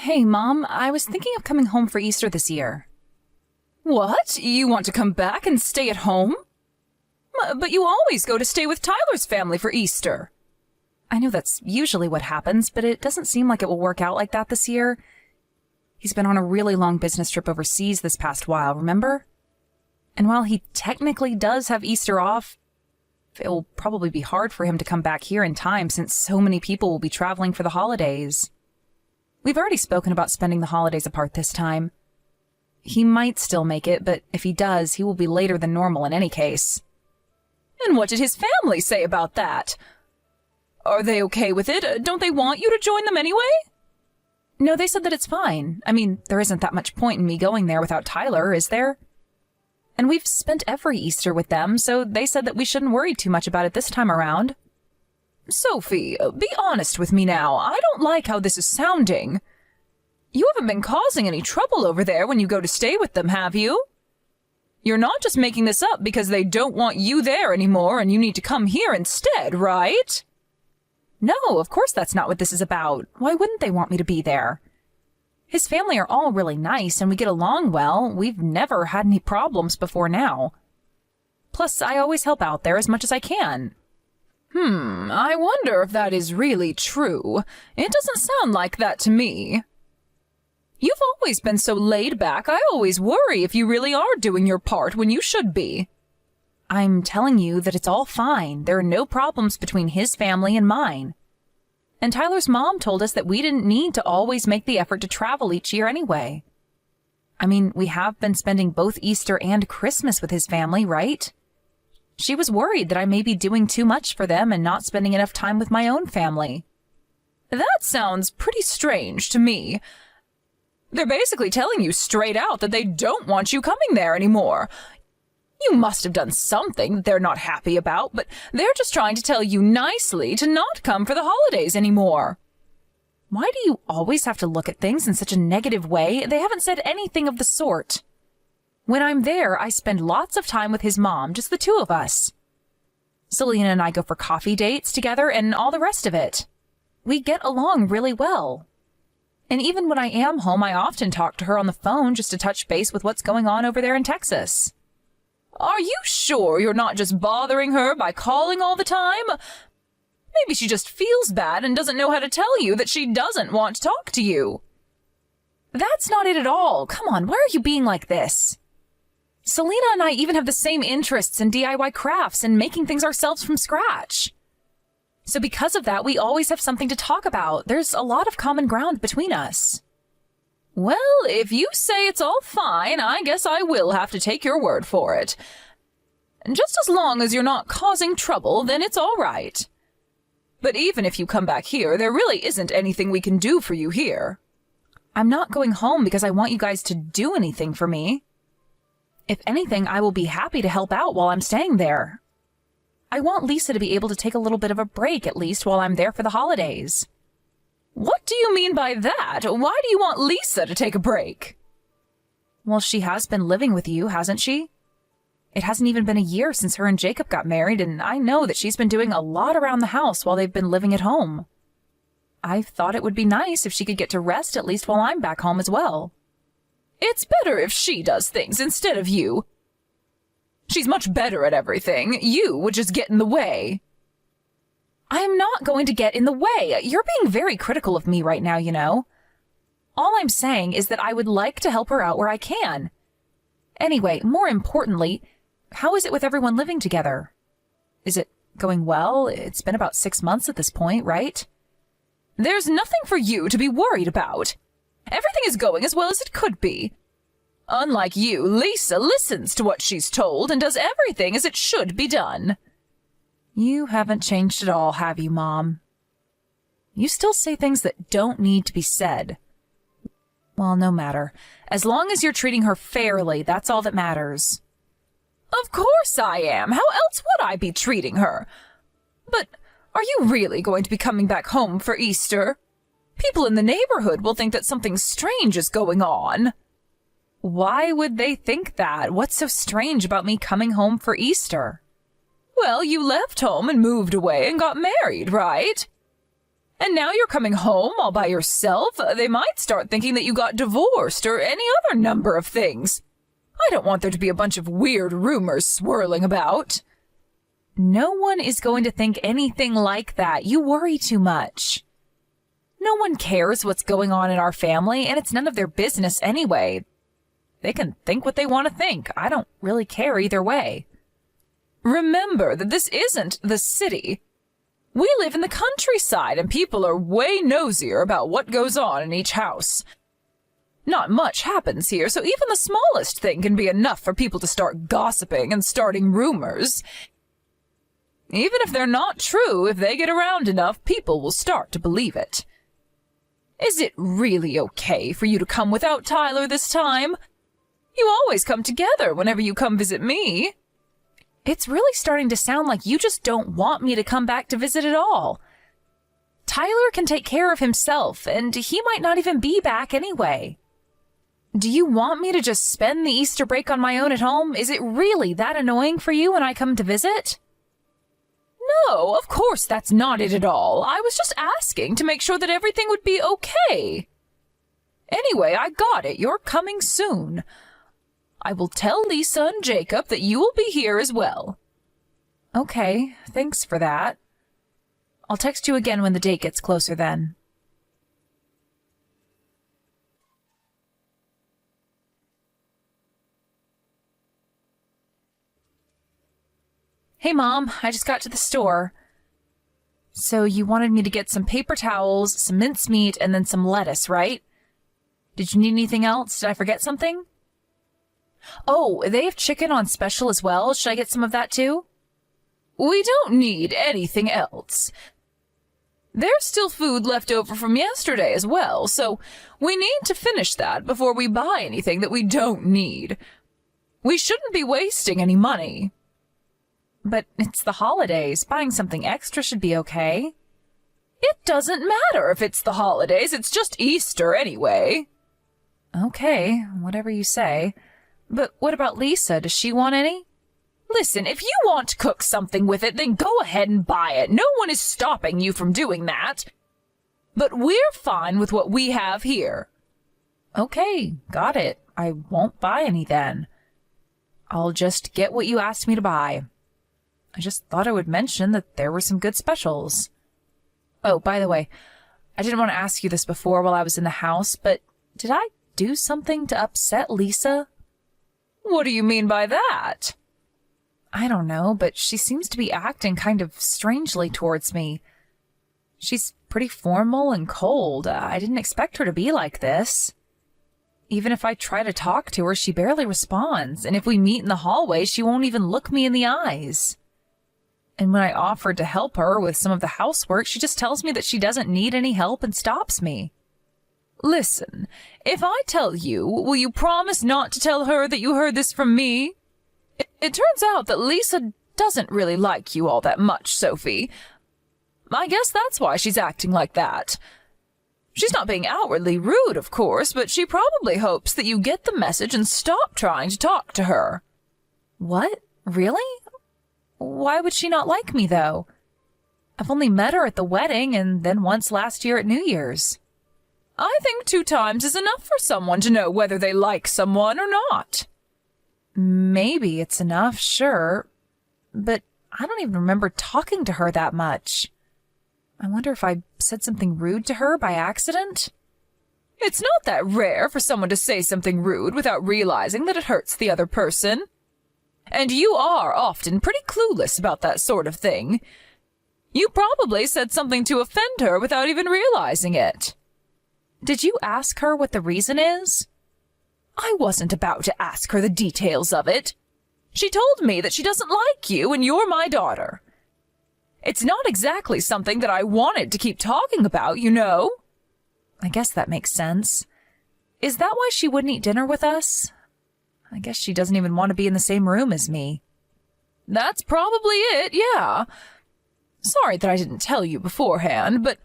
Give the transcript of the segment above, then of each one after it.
Hey, Mom, I was thinking of coming home for Easter this year. What? You want to come back and stay at home? But you always go to stay with Tyler's family for Easter. I know that's usually what happens, but it doesn't seem like it will work out like that this year. He's been on a really long business trip overseas this past while, remember? And while he technically does have Easter off, it will probably be hard for him to come back here in time since so many people will be traveling for the holidays. We've already spoken about spending the holidays apart this time. He might still make it, but if he does, he will be later than normal in any case. And what did his family say about that? Are they okay with it? Don't they want you to join them anyway? No, they said that it's fine. I mean, there isn't that much point in me going there without Tyler, is there? And we've spent every Easter with them, so they said that we shouldn't worry too much about it this time around. Sophie, be honest with me now. I don't like how this is sounding. You haven't been causing any trouble over there when you go to stay with them, have you? You're not just making this up because they don't want you there anymore and you need to come here instead, right? No, of course that's not what this is about. Why wouldn't they want me to be there? His family are all really nice and we get along well. We've never had any problems before now. Plus, I always help out there as much as I can. I wonder if that is really true. It doesn't sound like that to me. You've always been so laid back, I always worry if you really are doing your part when you should be. I'm telling you that it's all fine. There are no problems between his family and mine. And Tyler's mom told us that we didn't need to always make the effort to travel each year anyway. I mean, we have been spending both Easter and Christmas with his family, right? She was worried that I may be doing too much for them and not spending enough time with my own family. That sounds pretty strange to me. They're basically telling you straight out that they don't want you coming there anymore. You must have done something that they're not happy about, but they're just trying to tell you nicely to not come for the holidays anymore. Why do you always have to look at things in such a negative way? They haven't said anything of the sort. When I'm there, I spend lots of time with his mom, just the two of us. Selena and I go for coffee dates together and all the rest of it. We get along really well. And even when I am home, I often talk to her on the phone just to touch base with what's going on over there in Texas. Are you sure you're not just bothering her by calling all the time? Maybe she just feels bad and doesn't know how to tell you that she doesn't want to talk to you. That's not it at all. Come on, why are you being like this? Selena and I even have the same interests in DIY crafts and making things ourselves from scratch. So because of that, we always have something to talk about. There's a lot of common ground between us. Well, if you say it's all fine, I guess I will have to take your word for it. Just as long as you're not causing trouble, then it's all right. But even if you come back here, there really isn't anything we can do for you here. I'm not going home because I want you guys to do anything for me. If anything, I will be happy to help out while I'm staying there. I want Lisa to be able to take a little bit of a break, at least, while I'm there for the holidays. What do you mean by that? Why do you want Lisa to take a break? Well, she has been living with you, hasn't she? It hasn't even been a year since her and Jacob got married, and I know that she's been doing a lot around the house while they've been living at home. I thought it would be nice if she could get to rest at least while I'm back home as well. It's better if she does things instead of you. She's much better at everything. You would just get in the way. I'm not going to get in the way. You're being very critical of me right now, you know. All I'm saying is that I would like to help her out where I can. Anyway, more importantly, how is it with everyone living together? Is it going well? It's been about 6 months at this point, right? There's nothing for you to be worried about. Everything is going as well as it could be. Unlike you, Lisa listens to what she's told and does everything as it should be done. You haven't changed at all, have you, Mom? You still say things that don't need to be said. Well, no matter. As long as you're treating her fairly, that's all that matters. Of course I am. How else would I be treating her? But are you really going to be coming back home for Easter? People in the neighborhood will think that something strange is going on. Why would they think that? What's so strange about me coming home for Easter? Well, you left home and moved away and got married, right? And now you're coming home all by yourself. They might start thinking that you got divorced or any other number of things. I don't want there to be a bunch of weird rumors swirling about. No one is going to think anything like that. You worry too much. No one cares what's going on in our family, and it's none of their business anyway. They can think what they want to think. I don't really care either way. Remember that this isn't the city. We live in the countryside, and people are way nosier about what goes on in each house. Not much happens here, so even the smallest thing can be enough for people to start gossiping and starting rumors. Even if they're not true, if they get around enough, people will start to believe it. Is it really okay for you to come without Tyler this time? You always come together whenever you come visit me. It's really starting to sound like you just don't want me to come back to visit at all. Tyler can take care of himself, and he might not even be back anyway. Do you want me to just spend the Easter break on my own at home? Is it really that annoying for you when I come to visit? No, of course that's not it at all. I was just asking to make sure that everything would be okay. Anyway, I got it. You're coming soon. I will tell Lisa and Jacob that you will be here as well. Okay, thanks for that. I'll text you again when the date gets closer then. Hey, Mom, I just got to the store. So you wanted me to get some paper towels, some mincemeat, and then some lettuce, right? Did you need anything else? Did I forget something? Oh, they have chicken on special as well. Should I get some of that too? We don't need anything else. There's still food left over from yesterday as well, so we need to finish that before we buy anything that we don't need. We shouldn't be wasting any money. But it's the holidays. Buying something extra should be okay. It doesn't matter if it's the holidays. It's just Easter anyway. Okay, whatever you say. But what about Lisa? Does she want any? Listen, if you want to cook something with it, then go ahead and buy it. No one is stopping you from doing that. But we're fine with what we have here. Okay, got it. I won't buy any then. I'll just get what you asked me to buy. I just thought I would mention that there were some good specials. Oh, by the way, I didn't want to ask you this before while I was in the house, but did I do something to upset Lisa? What do you mean by that? I don't know, but she seems to be acting kind of strangely towards me. She's pretty formal and cold. I didn't expect her to be like this. Even if I try to talk to her, she barely responds, and if we meet in the hallway, she won't even look me in the eyes. And when I offered to help her with some of the housework, she just tells me that she doesn't need any help and stops me. Listen, if I tell you, will you promise not to tell her that you heard this from me? It turns out that Lisa doesn't really like you all that much, Sophie. I guess that's why she's acting like that. She's not being outwardly rude, of course, but she probably hopes that you get the message and stop trying to talk to her. What? Really? Why would she not like me, though? I've only met her at the wedding and then once last year at New Year's. I think 2 times is enough for someone to know whether they like someone or not. Maybe it's enough, sure, but I don't even remember talking to her that much. I wonder if I said something rude to her by accident? It's not that rare for someone to say something rude without realizing that it hurts the other person. And you are often pretty clueless about that sort of thing. You probably said something to offend her without even realizing it. Did you ask her what the reason is? I wasn't about to ask her the details of it. She told me that she doesn't like you and you're my daughter. It's not exactly something that I wanted to keep talking about, you know. I guess that makes sense. Is that why she wouldn't eat dinner with us? I guess she doesn't even want to be in the same room as me. That's probably it, yeah. Sorry that I didn't tell you beforehand, but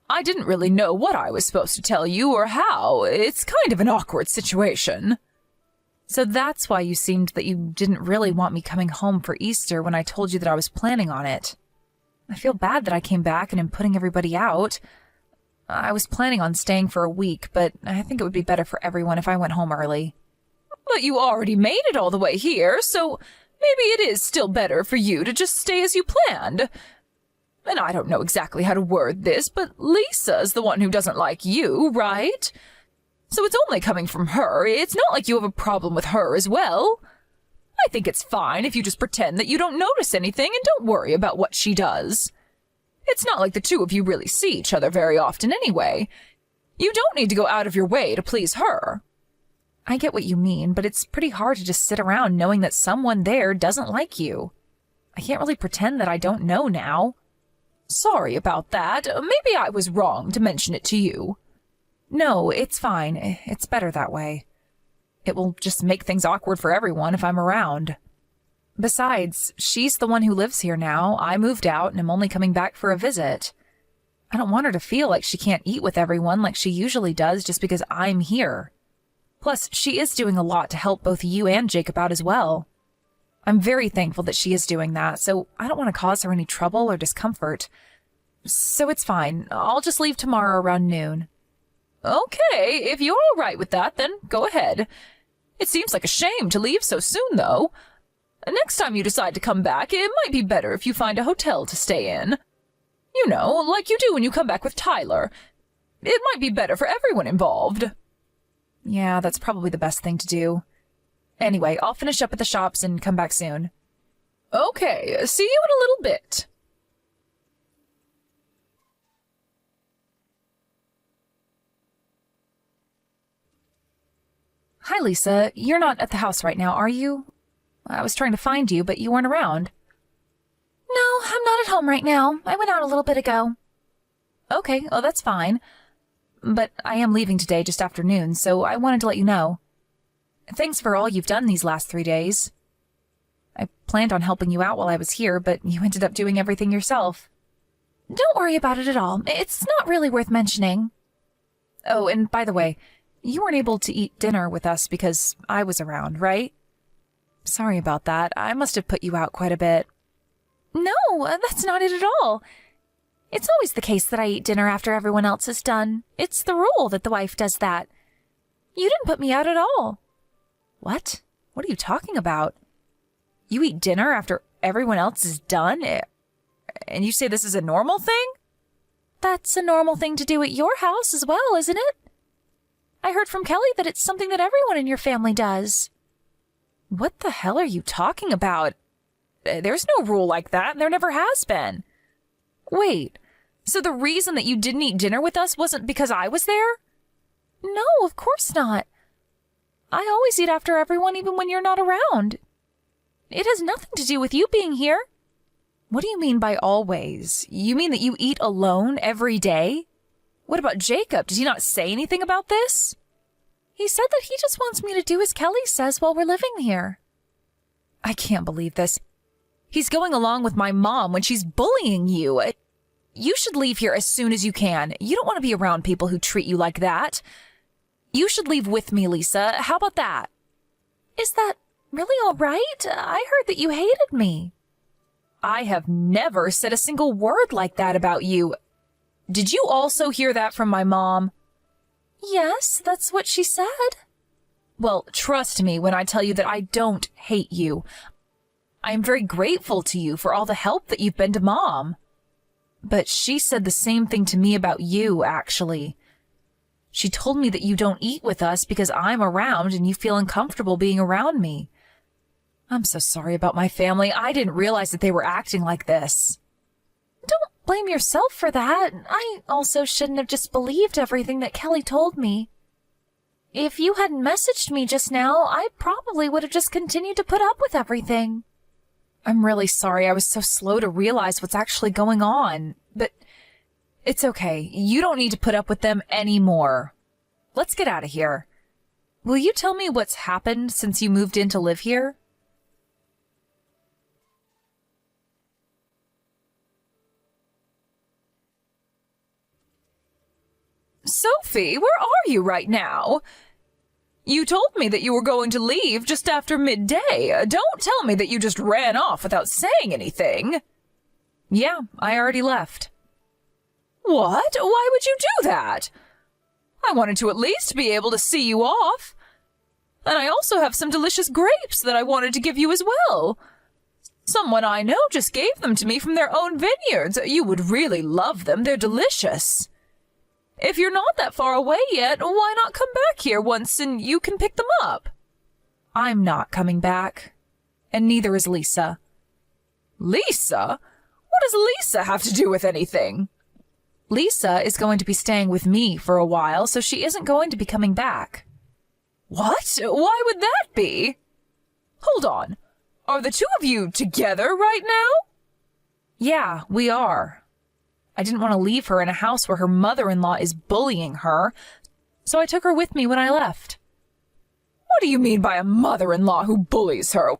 I didn't really know what I was supposed to tell you or how. It's kind of an awkward situation. So that's why you seemed that you didn't really want me coming home for Easter when I told you that I was planning on it. I feel bad that I came back and am putting everybody out. I was planning on staying for a week, but I think it would be better for everyone if I went home early. But you already made it all the way here, so maybe it is still better for you to just stay as you planned. And I don't know exactly how to word this, but Lisa's the one who doesn't like you, right? So it's only coming from her. It's not like you have a problem with her as well. I think it's fine if you just pretend that you don't notice anything and don't worry about what she does. It's not like the two of you really see each other very often anyway. You don't need to go out of your way to please her. I get what you mean, but it's pretty hard to just sit around knowing that someone there doesn't like you. I can't really pretend that I don't know now. Sorry about that. Maybe I was wrong to mention it to you. No, it's fine. It's better that way. It will just make things awkward for everyone if I'm around. Besides, she's the one who lives here now. I moved out and am only coming back for a visit. I don't want her to feel like she can't eat with everyone like she usually does just because I'm here. Plus, she is doing a lot to help both you and Jacob out as well. I'm very thankful that she is doing that, so I don't want to cause her any trouble or discomfort. So it's fine. I'll just leave tomorrow around noon. Okay, if you're all right with that, then go ahead. It seems like a shame to leave so soon, though. Next time you decide to come back, it might be better if you find a hotel to stay in. You know, like you do when you come back with Tyler. It might be better for everyone involved. Yeah, that's probably the best thing to do. Anyway, I'll finish up at the shops and come back soon. Okay, see you in a little bit. Hi, Lisa. You're not at the house right now, are you? I was trying to find you, but you weren't around. No, I'm not at home right now. I went out a little bit ago. Okay, well, that's fine. But I am leaving today just after noon, so I wanted to let you know. Thanks for all you've done these last 3 days. I planned on helping you out while I was here, but you ended up doing everything yourself. Don't worry about it at all. It's not really worth mentioning. Oh, and by the way, you weren't able to eat dinner with us because I was around, right? Sorry about that. I must have put you out quite a bit. No, that's not it at all. It's always the case that I eat dinner after everyone else is done. It's the rule that the wife does that. You didn't put me out at all. What? What are you talking about? You eat dinner after everyone else is done? And you say this is a normal thing? That's a normal thing to do at your house as well, isn't it? I heard from Kelly that it's something that everyone in your family does. What the hell are you talking about? There's no rule like that, and there never has been. Wait, so the reason that you didn't eat dinner with us wasn't because I was there? No, of course not. I always eat after everyone even when you're not around. It has nothing to do with you being here. What do you mean by always? You mean that you eat alone every day? What about Jacob? Did he not say anything about this? He said that he just wants me to do as Kelly says while we're living here. I can't believe this. He's going along with my mom when she's bullying you. You should leave here as soon as you can. You don't want to be around people who treat you like that. You should leave with me, Lisa. How about that? Is that really all right? I heard that you hated me. I have never said a single word like that about you. Did you also hear that from my mom? Yes, that's what she said. Well, trust me when I tell you that I don't hate you. I am very grateful to you for all the help that you've been to Mom. But she said the same thing to me about you, actually. She told me that you don't eat with us because I'm around and you feel uncomfortable being around me. I'm so sorry about my family. I didn't realize that they were acting like this. Don't blame yourself for that. I also shouldn't have just believed everything that Kelly told me. If you hadn't messaged me just now, I probably would have just continued to put up with everything. I'm really sorry I was so slow to realize what's actually going on, but it's okay. You don't need to put up with them anymore. Let's get out of here. Will you tell me what's happened since you moved in to live here? Sophie, where are you right now? You told me that you were going to leave just after midday. Don't tell me that you just ran off without saying anything. Yeah, I already left. What? Why would you do that? I wanted to at least be able to see you off. And I also have some delicious grapes that I wanted to give you as well. Someone I know just gave them to me from their own vineyards. You would really love them. They're delicious. If you're not that far away yet, why not come back here once and you can pick them up? I'm not coming back. And neither is Lisa. Lisa? What does Lisa have to do with anything? Lisa is going to be staying with me for a while, so she isn't going to be coming back. What? Why would that be? Hold on. Are the two of you together right now? Yeah, we are. I didn't want to leave her in a house where her mother-in-law is bullying her, so I took her with me when I left. What do you mean by a mother-in-law who bullies her?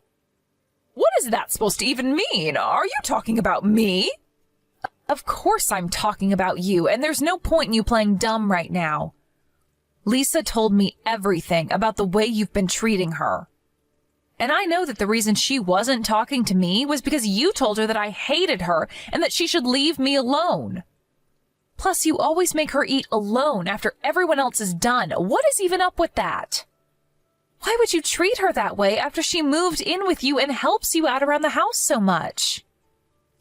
What is that supposed to even mean? Are you talking about me? Of course I'm talking about you, and there's no point in you playing dumb right now. Lisa told me everything about the way you've been treating her. And I know that the reason she wasn't talking to me was because you told her that I hated her and that she should leave me alone. Plus, you always make her eat alone after everyone else is done. What is even up with that? Why would you treat her that way after she moved in with you and helps you out around the house so much?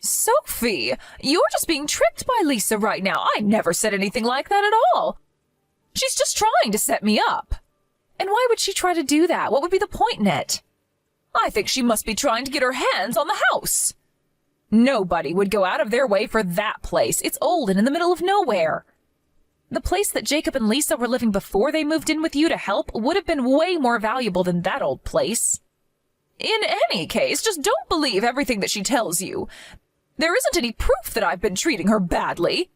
Sophie, you're just being tricked by Lisa right now. I never said anything like that at all. She's just trying to set me up. And why would she try to do that? What would be the point in it? I think she must be trying to get her hands on the house. Nobody would go out of their way for that place. It's old and in the middle of nowhere. The place that Jacob and Lisa were living before they moved in with you to help would have been way more valuable than that old place. In any case, just don't believe everything that she tells you. There isn't any proof that I've been treating her badly.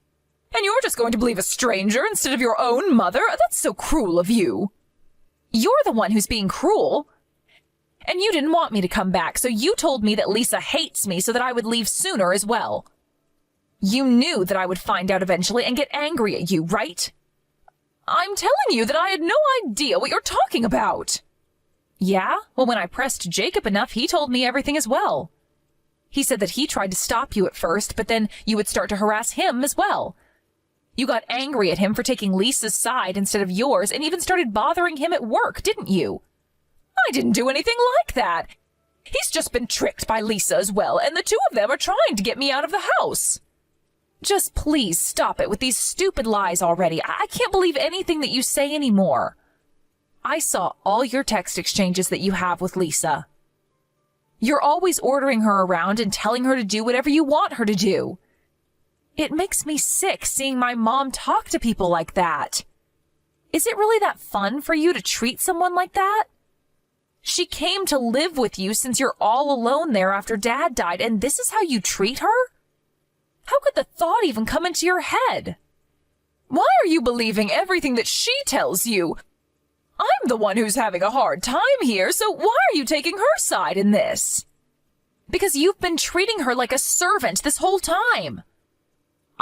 And you're just going to believe a stranger instead of your own mother? That's so cruel of you. You're the one who's being cruel. And you didn't want me to come back, so you told me that Lisa hates me so that I would leave sooner as well. You knew that I would find out eventually and get angry at you, right? I'm telling you that I had no idea what you're talking about. Yeah? Well, when I pressed Jacob enough, he told me everything as well. He said that he tried to stop you at first, but then you would start to harass him as well. You got angry at him for taking Lisa's side instead of yours and even started bothering him at work, didn't you? I didn't do anything like that. He's just been tricked by Lisa as well, and the two of them are trying to get me out of the house. Just please stop it with these stupid lies already. I can't believe anything that you say anymore. I saw all your text exchanges that you have with Lisa. You're always ordering her around and telling her to do whatever you want her to do. It makes me sick seeing my mom talk to people like that. Is it really that fun for you to treat someone like that? She came to live with you since you're all alone there after Dad died, and this is how you treat her? How could the thought even come into your head? Why are you believing everything that she tells you? I'm the one who's having a hard time here, so why are you taking her side in this? Because you've been treating her like a servant this whole time.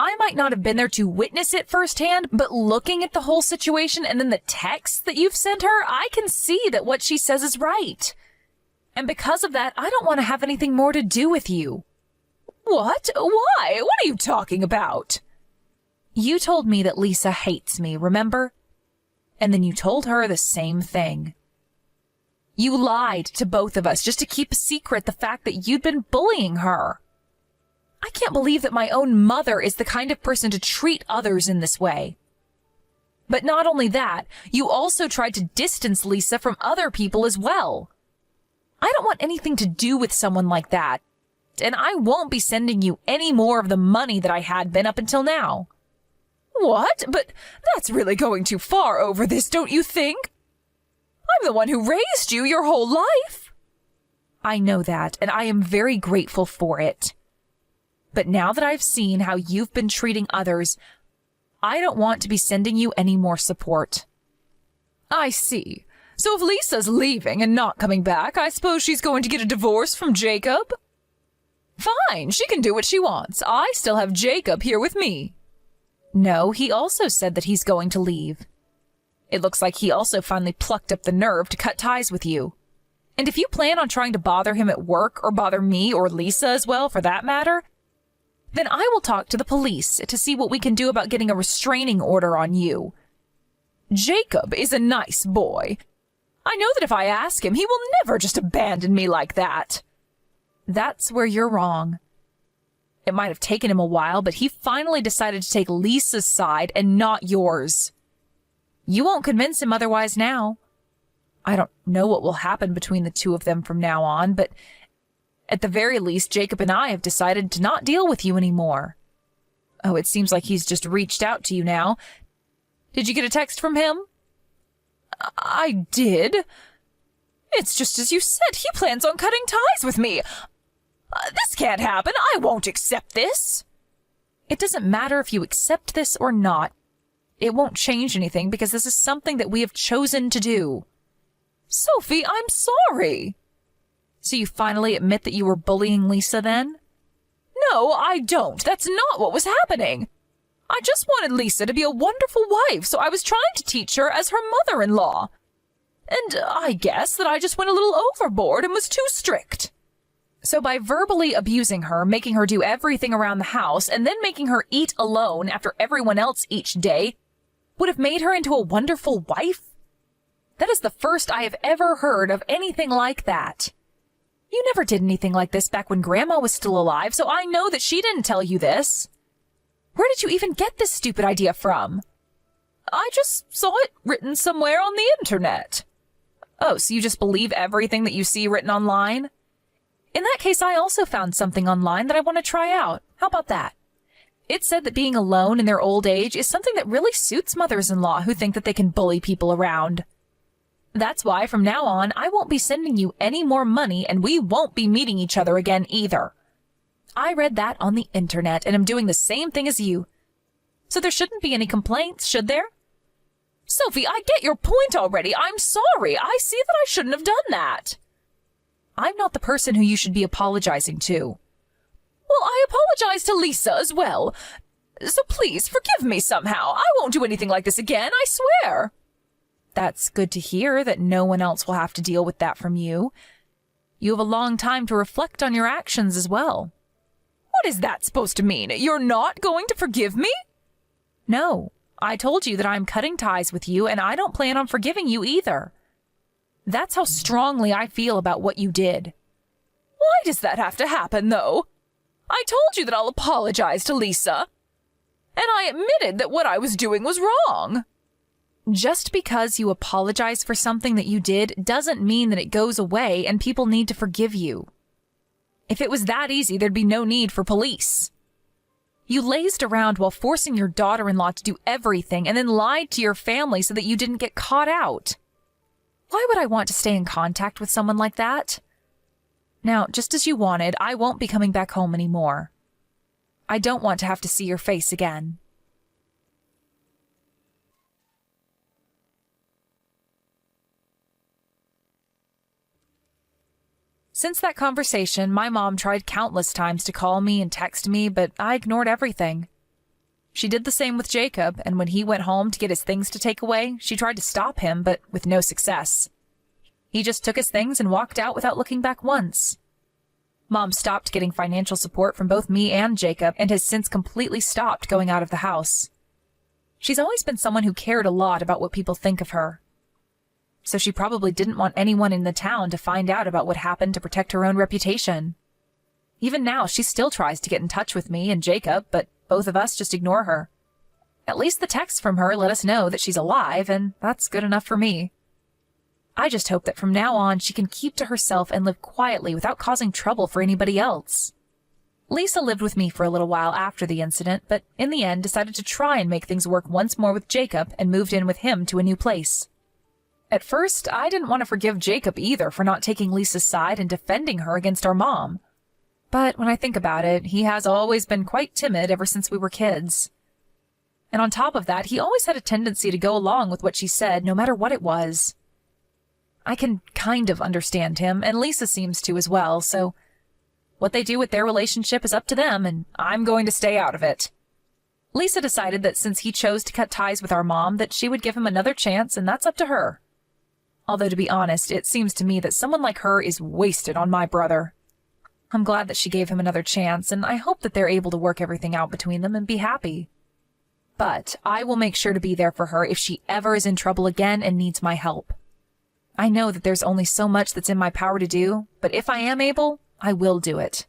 I might not have been there to witness it firsthand, but looking at the whole situation and then the texts that you've sent her, I can see that what she says is right. And because of that, I don't want to have anything more to do with you. What? Why? What are you talking about? You told me that Lisa hates me, remember? And then you told her the same thing. You lied to both of us just to keep a secret the fact that you'd been bullying her. I can't believe that my own mother is the kind of person to treat others in this way. But not only that, you also tried to distance Lisa from other people as well. I don't want anything to do with someone like that, and I won't be sending you any more of the money that I had been up until now. What? But that's really going too far over this, don't you think? I'm the one who raised you your whole life. I know that, and I am very grateful for it. But now that I've seen how you've been treating others, I don't want to be sending you any more support. I see. So if Lisa's leaving and not coming back, I suppose she's going to get a divorce from Jacob? Fine, she can do what she wants. I still have Jacob here with me. No, he also said that he's going to leave. It looks like he also finally plucked up the nerve to cut ties with you. And if you plan on trying to bother him at work or bother me or Lisa as well for that matter, Then I will talk to the police to see what we can do about getting a restraining order on you. Jacob is a nice boy. I know that if I ask him, he will never just abandon me like that. That's where you're wrong. It might have taken him a while, but he finally decided to take Lisa's side and not yours. You won't convince him otherwise now. I don't know what will happen between the two of them from now on, but at the very least, Jacob and I have decided to not deal with you anymore. Oh, it seems like he's just reached out to you now. Did you get a text from him? I did. It's just as you said. He plans on cutting ties with me. This can't happen. I won't accept this. It doesn't matter if you accept this or not. It won't change anything because this is something that we have chosen to do. Sophie, I'm sorry. So you finally admit that you were bullying Lisa then? No, I don't. That's not what was happening. I just wanted Lisa to be a wonderful wife, so I was trying to teach her as her mother-in-law. And I guess that I just went a little overboard and was too strict. So by verbally abusing her, making her do everything around the house, and then making her eat alone after everyone else each day, would have made her into a wonderful wife? That is the first I have ever heard of anything like that. You never did anything like this back when Grandma was still alive, so I know that she didn't tell you this. Where did you even get this stupid idea from? I just saw it written somewhere on the internet. Oh, so you just believe everything that you see written online? In that case, I also found something online that I want to try out. How about that? It said that being alone in their old age is something that really suits mothers-in-law who think that they can bully people around. That's why from now on, I won't be sending you any more money and we won't be meeting each other again either. I read that on the internet and am doing the same thing as you. So there shouldn't be any complaints, should there? Sophie, I get your point already. I'm sorry. I see that I shouldn't have done that. I'm not the person who you should be apologizing to. Well, I apologize to Lisa as well. So please forgive me somehow. I won't do anything like this again, I swear. That's good to hear that no one else will have to deal with that from you. You have a long time to reflect on your actions as well. What is that supposed to mean? You're not going to forgive me? No, I told you that I'm cutting ties with you and I don't plan on forgiving you either. That's how strongly I feel about what you did. Why does that have to happen, though? I told you that I'll apologize to Lisa. And I admitted that what I was doing was wrong. Just because you apologize for something that you did doesn't mean that it goes away and people need to forgive you. If it was that easy, there'd be no need for police. You lazed around while forcing your daughter-in-law to do everything and then lied to your family so that you didn't get caught out. Why would I want to stay in contact with someone like that? Now, just as you wanted, I won't be coming back home anymore. I don't want to have to see your face again. Since that conversation, my mom tried countless times to call me and text me, but I ignored everything. She did the same with Jacob, and when he went home to get his things to take away, she tried to stop him, but with no success. He just took his things and walked out without looking back once. Mom stopped getting financial support from both me and Jacob and has since completely stopped going out of the house. She's always been someone who cared a lot about what people think of her. So she probably didn't want anyone in the town to find out about what happened to protect her own reputation. Even now, she still tries to get in touch with me and Jacob, but both of us just ignore her. At least the texts from her let us know that she's alive, and that's good enough for me. I just hope that from now on she can keep to herself and live quietly without causing trouble for anybody else. Lisa lived with me for a little while after the incident, but in the end decided to try and make things work once more with Jacob and moved in with him to a new place. At first, I didn't want to forgive Jacob either for not taking Lisa's side and defending her against our mom. But when I think about it, he has always been quite timid ever since we were kids. And on top of that, he always had a tendency to go along with what she said, no matter what it was. I can kind of understand him, and Lisa seems to as well, so what they do with their relationship is up to them, and I'm going to stay out of it. Lisa decided that since he chose to cut ties with our mom, that she would give him another chance, and that's up to her. Although, to be honest, it seems to me that someone like her is wasted on my brother. I'm glad that she gave him another chance, and I hope that they're able to work everything out between them and be happy. But I will make sure to be there for her if she ever is in trouble again and needs my help. I know that there's only so much that's in my power to do, but if I am able, I will do it.